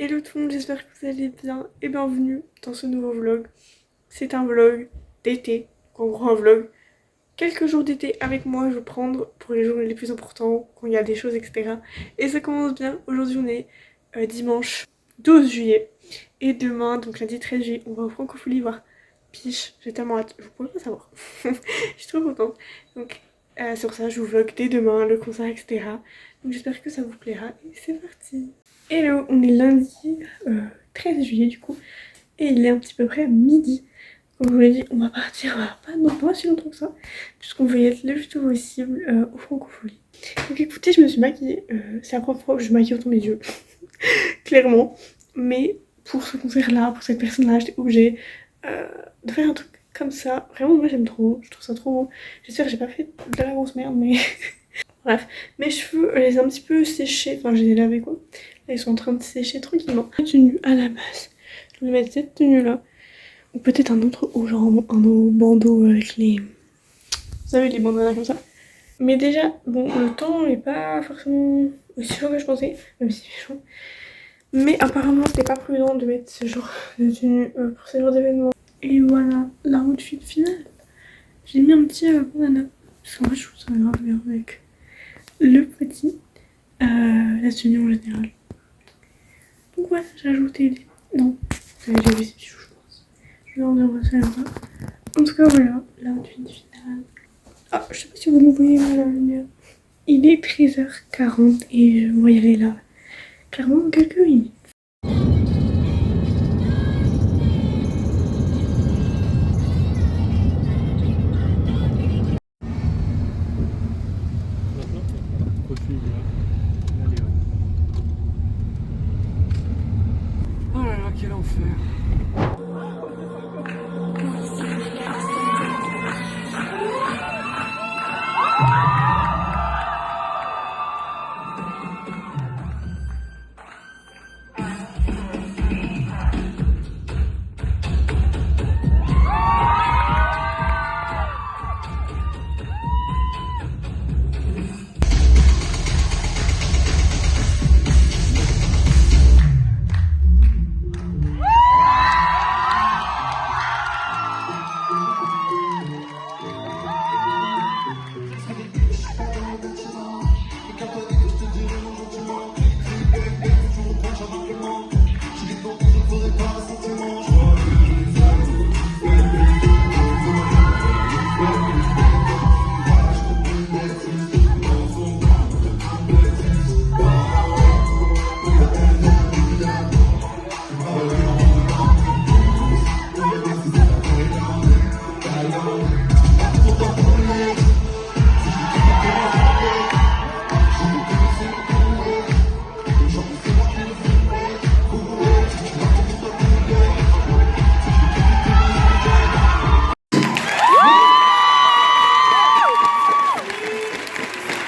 Hello tout le monde, j'espère que vous allez bien et bienvenue dans ce nouveau vlog. C'est un vlog d'été, en gros un vlog. Quelques jours d'été avec moi, je vais prendre pour les jours les plus importants, quand il y a des choses, etc. Et ça commence bien, aujourd'hui on est dimanche 12 juillet. Et demain, donc lundi 13 juillet, on va au Francophonie voir Piche. J'ai tellement hâte, vous pouvez pas savoir. Je suis trop contente. Donc sur ça, je vous vlog dès demain, le concert, etc. Donc j'espère que ça vous plaira et c'est parti. Hello, on est lundi 13 juillet du coup et il est un petit peu près midi. Comme je vous l'ai dit, on va partir pas si longtemps que ça puisqu'on veut y être le plus tôt possible au Francophonie. Donc écoutez, je me suis maquillée, c'est la première fois que je maquille autant mes yeux, clairement. Mais pour ce concert là, pour cette personne là, j'étais obligée de faire un truc comme ça. Vraiment moi j'aime trop, je trouve ça trop beau. J'espère que j'ai pas fait de la grosse merde mais... Bref, mes cheveux, je les ai un petit peu séchés, enfin je les ai lavés quoi. Là ils sont en train de sécher tranquillement. La tenue à la base, je vais mettre cette tenue là. Ou peut-être un autre haut, genre un autre bandeau avec les... Vous savez les bandanas comme ça. Mais déjà, bon le temps n'est pas forcément aussi chaud que je pensais, même si c'est chaud. Mais apparemment c'était pas prudent de mettre ce genre de tenue pour ce genre d'événement. Et voilà, la outfit finale. J'ai mis un petit bandana. Parce qu'en fait je trouve ça grave bien avec le petit, la tenue en général. Donc ouais, j'ai ajouté des... Non, j'ai vu ces bijoux je pense. Je vais en dire ça là-bas. En tout cas voilà, l'outfit finale. Ah, je sais pas si vous me voyez là la lumière. Il est 13h40 et je vais y aller là. Clairement dans quelques minutes. Oh là là, quel enfer.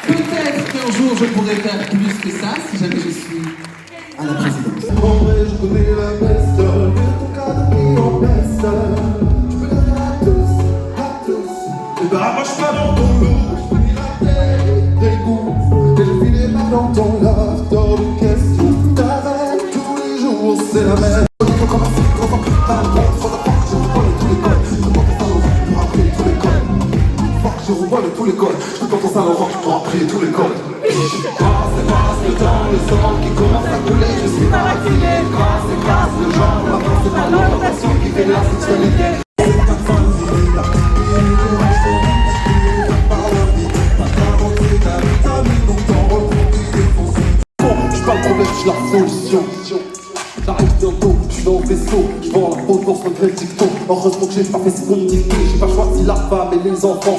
Peut-être qu'un jour je pourrais faire plus que ça si jamais je suis à la présidence. En vrai, je connais la peste, mais ton cadre qui en peste. Tu peux la faire à tous. Et bah, moi je suis pas dans ton lot. Je peux dire tes goûts. Et je finis pas dans ton love. Dans une question d'arrêt. Tous les jours, c'est la même. Il faut commencer, faut pas le monde. Faut d'abord que je revole tous les codes. Je peux pas Saint-Laurent pour appeler tous les codes. Faut que je revole tous les codes. Je peux pas Saint-Laurent pour appeler tous les codes. Grâce le temps, le sang qui commence à couler, je suis pas vacciné. Grâce le genre, la force c'est pas l'orientation qui fait la sexualité. C'est ta fin de vie, la je suis pas le problème, je suis la solution. J'arrive bientôt, je suis dans le vaisseau. Je vends la peau pour ce regret dicton. Heureusement que j'ai pas fait ce qu'on dicté. J'ai pas choisi la femme et les enfants.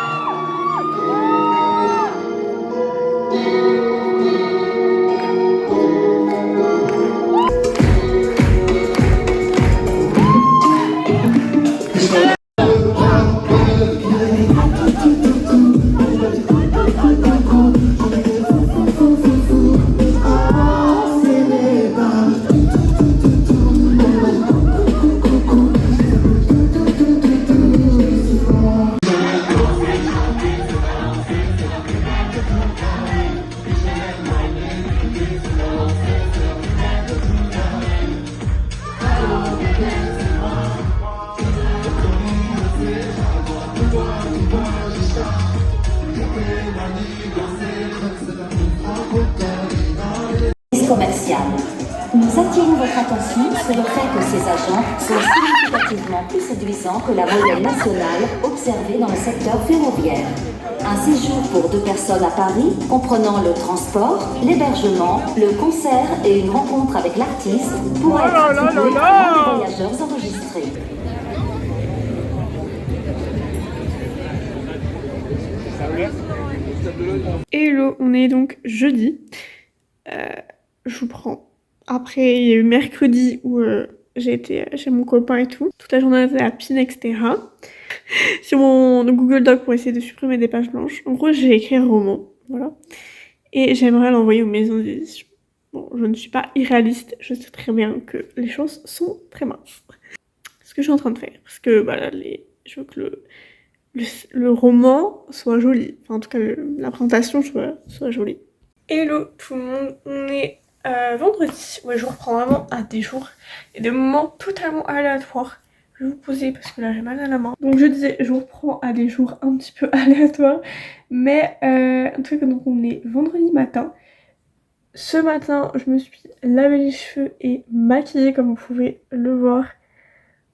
Nous attirons votre attention sur le fait que ces agents sont significativement plus séduisants que la moyenne nationale observée dans le secteur ferroviaire. Un séjour pour 2 personnes à Paris, comprenant le transport, l'hébergement, le concert et une rencontre avec l'artiste, pourra être attribué à l'un des voyageurs enregistrés. Hello, on est donc jeudi. Je vous prends. Après, il y a eu mercredi où j'ai été chez mon copain et tout. Toute la journée, j'étais à Pine, etc. Sur mon Google Doc pour essayer de supprimer des pages blanches. En gros, j'ai écrit un roman, voilà. Et j'aimerais l'envoyer aux maisons d'édition. Bon, je ne suis pas irréaliste, je sais très bien que les choses sont très minces. C'est ce que je suis en train de faire. Parce que voilà, je veux que le roman soit joli. Enfin, en tout cas, la présentation soit jolie. Hello tout le monde, on est vendredi. Ouais, je reprends vraiment à des jours et des moments totalement aléatoires. Je vais vous poser parce que là j'ai mal à la main. Donc je disais, je reprends à des jours un petit peu aléatoires. Mais en tout cas, donc on est vendredi matin. Ce matin, je me suis lavé les cheveux et maquillée comme vous pouvez le voir.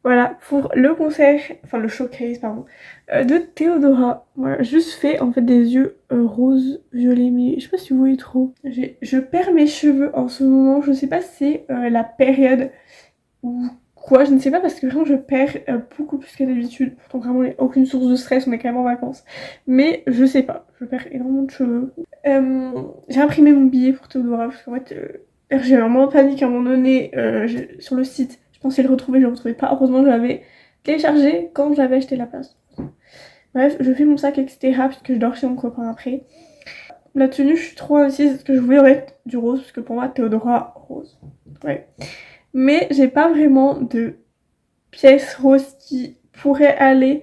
Voilà, pour le concert, enfin le showcase, pardon, de Théodora. Voilà, juste fait en fait des yeux rose, violet, mais je sais pas si vous voyez trop. Je perds mes cheveux en ce moment, je sais pas si c'est la période ou quoi, je ne sais pas parce que vraiment je perds beaucoup plus que d'habitude. Pourtant vraiment il n'y a aucune source de stress, on est quand même en vacances. Mais je sais pas, je perds énormément de cheveux. J'ai imprimé mon billet pour Théodora parce qu'en fait j'ai eu un moment de panique à un moment donné sur le site. Je pensais le retrouver, je le retrouvais pas. Heureusement, je l'avais téléchargé quand j'avais acheté la place. Bref, je fais mon sac, etc. puisque je dors chez mon copain après. La tenue, je suis trop indécise. Est-ce que je voulais mettre du rose? Parce que pour moi, Théodora, rose. Ouais. Mais j'ai pas vraiment de pièces roses qui pourraient aller.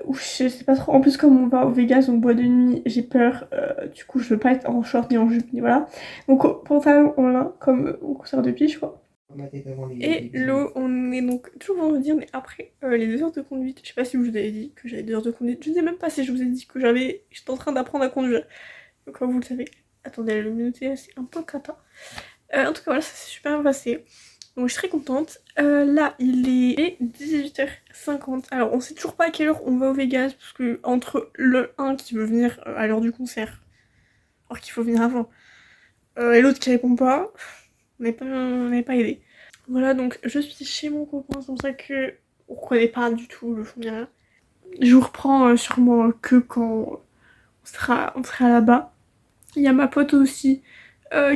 Ou je sais pas trop. En plus, comme on va au Vegas, donc boîte de nuit, j'ai peur. Du coup, je veux pas être en short ni en jupe, ni voilà. Donc, pantalon en lin, comme au concert de Piche, quoi. Et là, on est donc toujours vendredi, on est après les 2 heures de conduite. Je sais pas si je vous avais dit que j'avais 2 heures de conduite. Je ne sais même pas si je vous ai dit que j'étais en train d'apprendre à conduire. Donc, comme vous le savez. Attendez, la luminosité, c'est un peu cata. En tout cas, voilà, ça s'est super bien passé. Donc, je suis très contente. Là, il est 18h50. Alors, on sait toujours pas à quelle heure on va au Vegas. Parce que entre le 1 qui veut venir à l'heure du concert, alors qu'il faut venir avant, et l'autre qui répond pas, on n'est pas aidé. Voilà, donc je suis chez mon copain, c'est pour ça que on connaît pas du tout le fond ni rien. Je vous reprends sûrement que quand on sera là-bas. Il y a ma pote aussi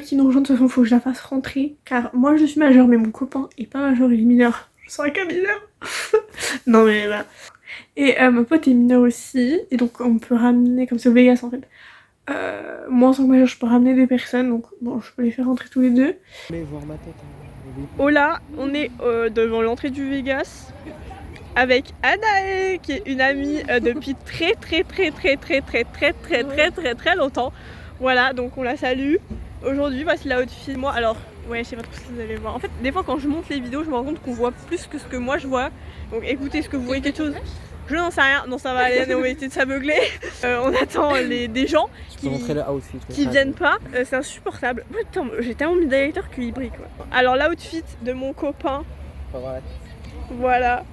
qui nous rejoint, de toute façon faut que je la fasse rentrer. Car moi je suis majeure mais mon copain est pas majeur, il est mineur. Je serai qu'un mineur. Non mais voilà. Et ma pote est mineure aussi, et donc on peut ramener, comme c'est au Vegas en fait. Moi en tant que majeure je peux ramener des personnes, donc bon je peux les faire rentrer tous les deux. Voir ma tête. Oh là, on est devant l'entrée du Vegas avec Anaë qui est une amie depuis très longtemps. Voilà, donc on la salue. Aujourd'hui, voici la outfit. Moi, alors, ouais, je sais pas trop si vous allez voir. En fait, des fois quand je monte les vidéos, je me rends compte qu'on voit plus que ce que moi je vois. Donc écoutez, ce que vous voyez quelque chose. Je n'en sais rien, non ça va aller, on va éviter de s'ameugler. On attend des gens qui viennent pas, c'est insupportable. Putain, j'ai tellement mis d'électeurs qu'il brille quoi. Alors l'outfit de mon copain, voilà,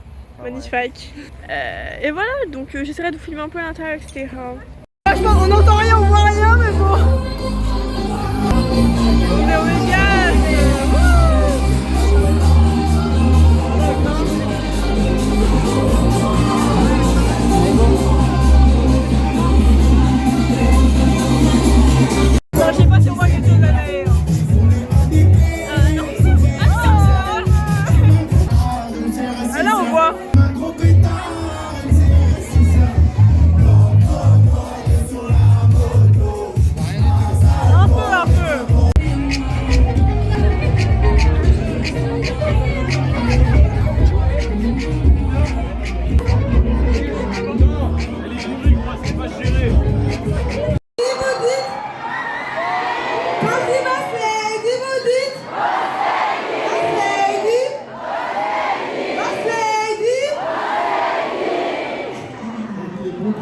magnifique. Et voilà, donc j'essaierai de vous filmer un peu à l'intérieur, etc. Franchement, on n'entend rien, on voit rien, mais bon. On est au Vegas. Je sais pas si on voit quelque chose là derrière. Ah là on voit. Un peu.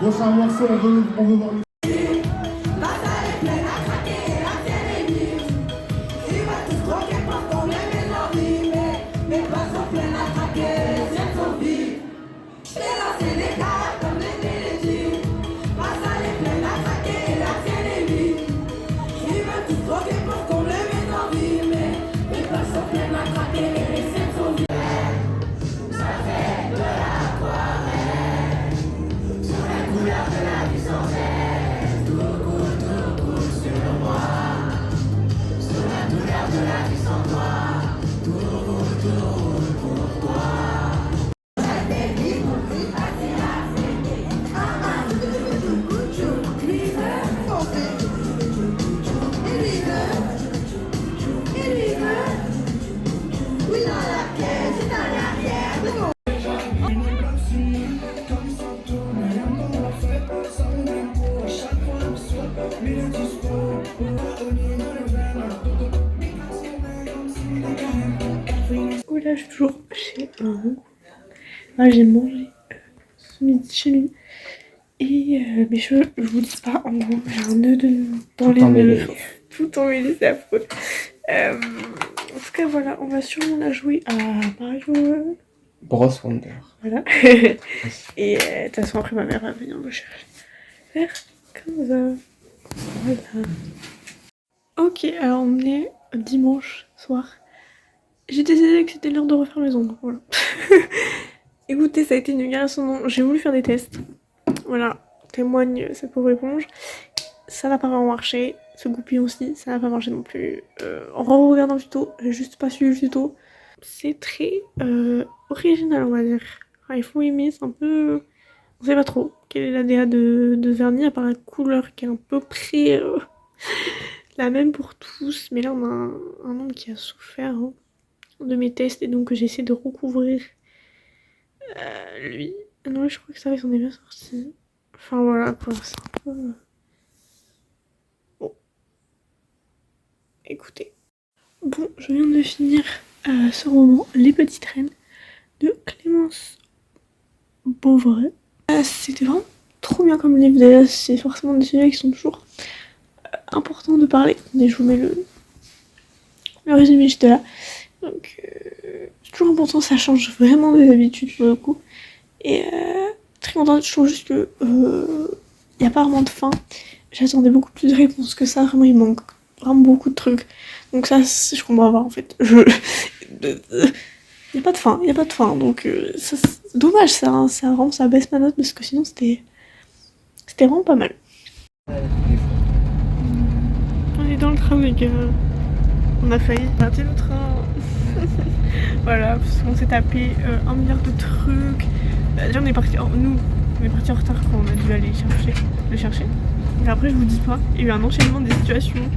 Prochain morceau, on veut voir le... Passa les plaines à craquer, à faire les nuits. Tu vas tous croquer pour Oh là, je suis toujours chez un oncle. Là, j'ai mangé ce midi chez lui. Et mes cheveux, je vous dis pas, en gros, j'ai un nœud dans les nœuds. Tout emmêlé, c'est affreux. En tout cas, voilà, on va sûrement la jouer à Mario Bros Wonder. Voilà. Et de toute façon, après, ma mère va venir me chercher vers 15h. Voilà. Ok, alors on est dimanche soir. J'ai décidé que c'était l'heure de refaire mes ongles. Voilà. Écoutez, ça a été une galère sans nom. J'ai voulu faire des tests. Voilà, témoigne cette pauvre éponge. Ça n'a pas vraiment marché. Ce goupillon aussi, ça n'a pas marché non plus. En regardant le tuto, j'ai juste pas suivi le tuto. C'est très original, on va dire. Enfin, il faut aimer, c'est un peu... On sait pas trop quelle est la DA de vernis, à part la couleur qui est à peu près la même pour tous. Mais là, on a un homme qui a souffert de mes tests et donc j'ai essayé de recouvrir lui. Non, je crois que ça va, il s'en est bien sorti. Enfin, voilà, quoi, c'est un peu... Bon. Écoutez. Bon, je viens de finir ce roman, Les Petites Reines, de Clémence Beauvray. C'était vraiment trop bien comme livre. Déjà, c'est forcément des sujets qui sont toujours importants de parler. Mais je vous mets le résumé juste là. Donc, c'est toujours important, ça change vraiment des habitudes pour le coup. Et très contente, je trouve juste que y a pas vraiment de fin. J'attendais beaucoup plus de réponses que ça. Vraiment, il manque vraiment beaucoup de trucs. Donc ça, je comprends pas en fait. Y a pas de fin, donc ça, c'est dommage ça, hein. Ça baisse ma note parce que sinon c'était vraiment pas mal. On est dans le train les gars. On a failli rater le train. Voilà, parce qu'on s'est tapé 1 milliard de trucs. Déjà on est parti en retard quand on a dû aller le chercher. Et après je vous dis pas, il y a eu un enchaînement des situations.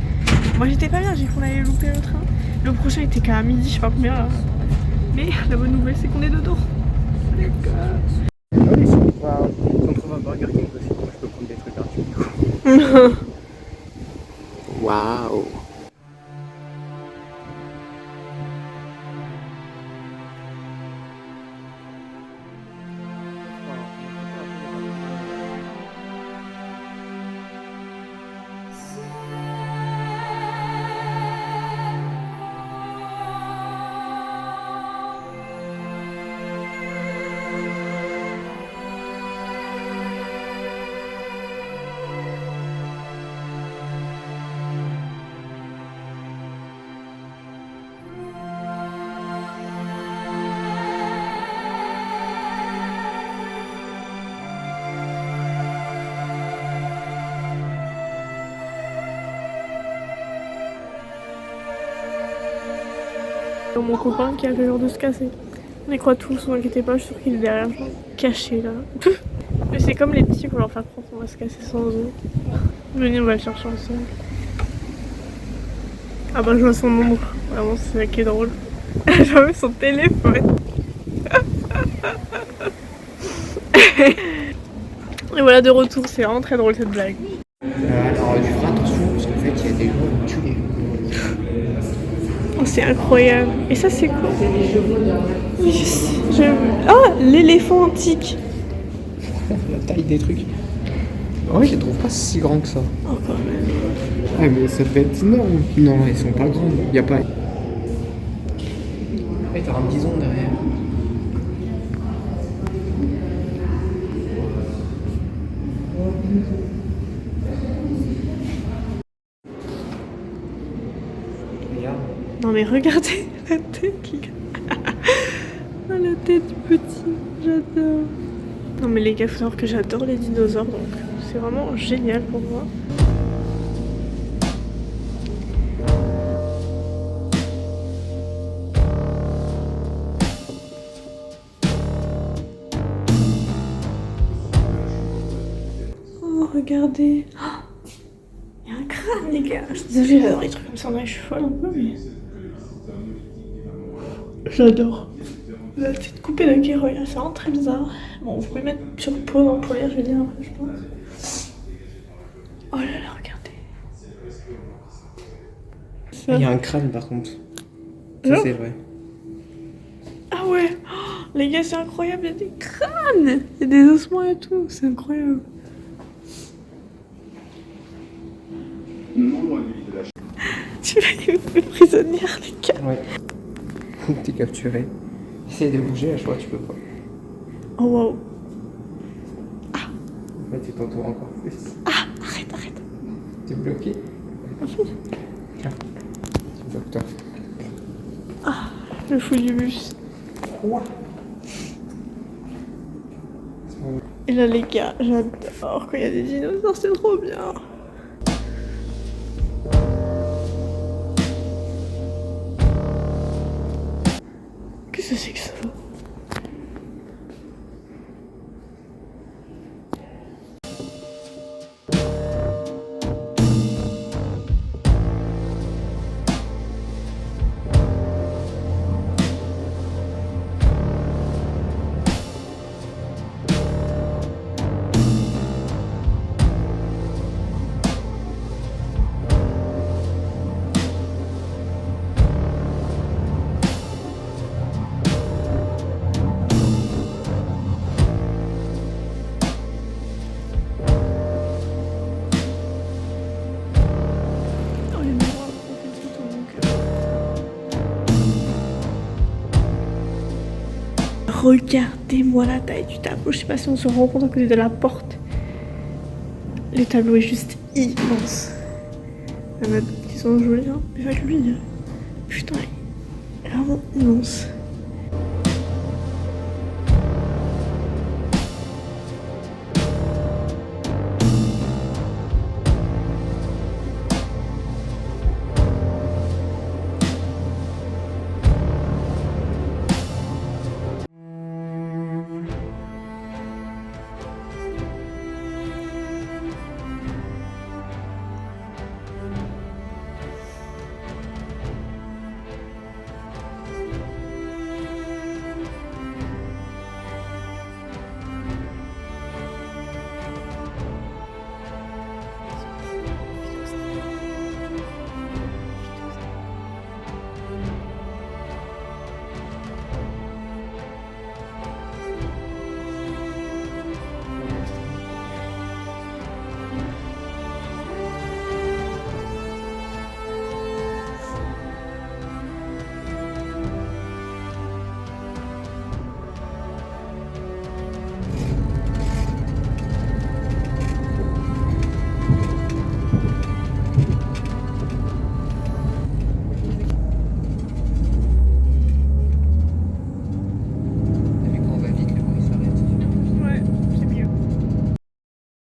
Moi j'étais pas bien, j'ai cru qu'on allait louper le train. Le prochain était qu'à midi, je sais pas combien là. Mais la bonne nouvelle c'est qu'on est de dos. Ah oui, si on trouve un Burger King aussi, moi je peux prendre des trucs gratuits du coup. Waouh. Mon copain qui a l'air de se casser. On y croit tous, ne vous inquiétez pas, je suis sûre qu'il est derrière, genre, caché là. Mais c'est comme les petits, faut leur faire croire qu'on va se casser sans eux. Venez, on va le chercher ensemble. Ah bah je vois son ombre, vraiment c'est ça qui est drôle. J'ai vu son téléphone. Et voilà de retour, c'est vraiment très drôle cette blague. Alors tu feras attention parce qu'en fait il y a des gens qui tuent les... Oh, c'est incroyable. Et ça c'est quoi? Oui, je sais. Oh, l'éléphant antique. La taille des trucs. En vrai je les trouve pas si grands que ça. Oh quand même. Ouais mais ça peut être énorme. Non, ils sont pas grands. Y a pas... Ouais, t'as un bison derrière. Regarde. Non mais regardez la tête qu'il a. Oh, la tête du petit, j'adore. Non mais les gars, faut savoir que j'adore les dinosaures, donc c'est vraiment génial pour moi. Oh regardez. Il y a un crâne les gars. Je suis désolée, j'adore les trucs comme ça, je suis folle un peu mais... J'adore. La petite coupée d'écureuil, c'est vraiment très bizarre. Bon, vous pouvez mettre sur pause pour lire, je vais dire après, je pense. Oh là là, regardez. Il y a un crâne par contre. Ça, Genre c'est vrai. Ah ouais, oh, les gars, c'est incroyable, il y a des crânes, il y a des ossements et tout, c'est incroyable. Tu vas les faire prisonnière, les gars. Ouais. T'es capturé. Essaye de bouger, à chaque fois, tu peux pas. Oh wow. En fait, tu t'entoures encore plus. Arrête, arrête. T'es bloqué. Tiens. Tu bloques toi. Le fou du bus. Quoi? Et là, les gars, j'adore quand il y a des dinosaures, c'est trop bien. Qu'est-ce que c'est que ça? Oh, les miroirs, on fait tout au mon cœur. Regardez-moi la taille du tableau. Je sais pas si on se rend compte à côté de la porte. Le tableau est juste immense. La mode, ils sont jolis, hein. Mais avec lui, putain, il est vraiment immense.